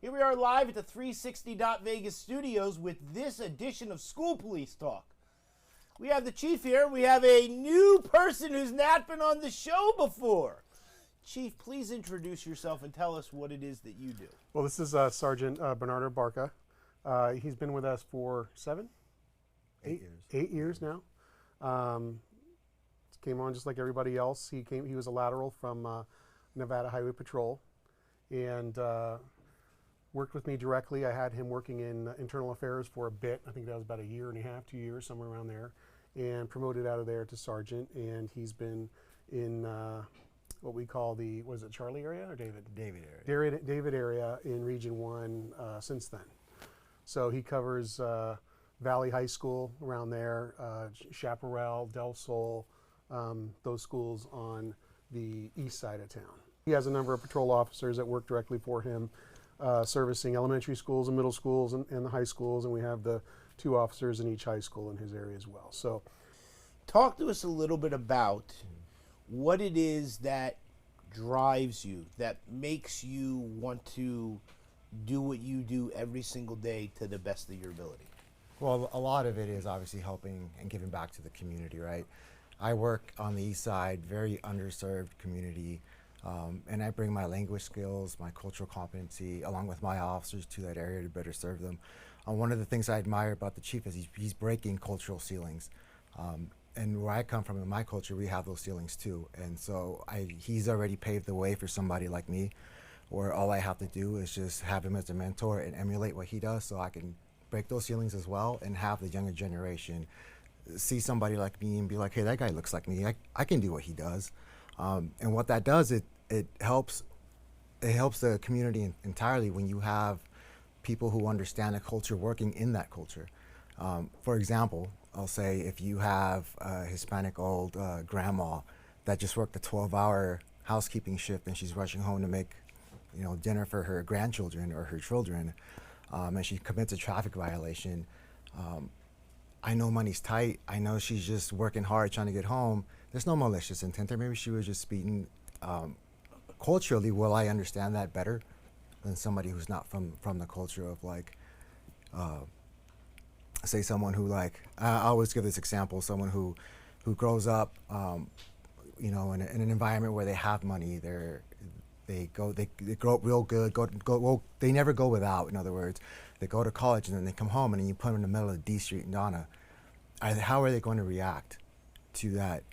Here we are live at the 360 Vegas studios with this edition of School Police Talk. We have the chief here. We have a new person who's not been on the show before. Chief, please introduce yourself and tell us what it is that you do. Well, this is Sergeant Bernardo Barca. He's been with us for 8 years now. Came on just like everybody else. He was a lateral from Nevada Highway Patrol, and worked with me directly. I had him working in internal affairs for a bit. I think that was about 1.5 years, 2 years, somewhere around there, and promoted out of there to sergeant. And he's been in what we call the, was it Charlie area or David? David area. David area in Region 1 since then. So he covers Valley High School around there, Chaparral, Del Sol, those schools on the east side of town. He has a number of patrol officers that work directly for him, servicing elementary schools and middle schools and the high schools, and we have the 2 officers in each high school in his area as well. So, talk to us a little bit about what it is that drives you, that makes you want to do what you do every single day to the best of your ability. Well, a lot of it is obviously helping and giving back to the community, right? I work on the east side, very underserved community, and I bring my language skills, my cultural competency, along with my officers to that area to better serve them. One of the things I admire about the chief is he's breaking cultural ceilings. And where I come from in my culture, we have those ceilings too. And so he's already paved the way for somebody like me, where all I have to do is just have him as a mentor and emulate what he does, so I can break those ceilings as well and have the younger generation see somebody like me and be like, hey, that guy looks like me. I can do what he does. And what that does, it helps the community entirely when you have people who understand the culture working in that culture. For example, I'll say if you have a Hispanic old grandma that just worked a 12-hour housekeeping shift and she's rushing home to make dinner for her grandchildren or her children, and she commits a traffic violation, I know money's tight. I know she's just working hard trying to get home. There's no malicious intent there. Maybe she was just speeding. Culturally, will I understand that better than somebody who's not from the culture of say someone who I always give this example, someone who grows up, in an environment where they have money. They grow up real good. They never go without. In other words, they go to college and then they come home and then you put them in the middle of D Street in Donna. How are they going to react to that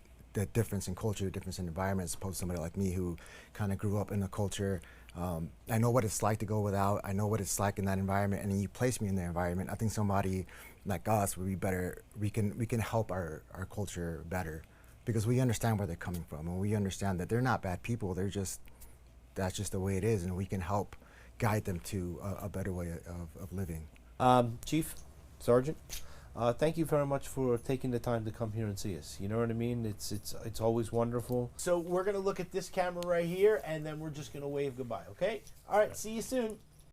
difference in culture, difference in environment, as opposed to somebody like me who kind of grew up in the culture? I know what it's like to go without. I know what it's like in that environment, and then you place me in the environment. I think somebody like us would be better. We can help our culture better because we understand where they're coming from, and we understand that they're not bad people. That's just the way it is, and we can help guide them to a better way of living. Chief, Sergeant, thank you very much for taking the time to come here and see us. You know what I mean? It's always wonderful. So we're going to look at this camera right here, and then we're just going to wave goodbye, okay? All right, see you soon.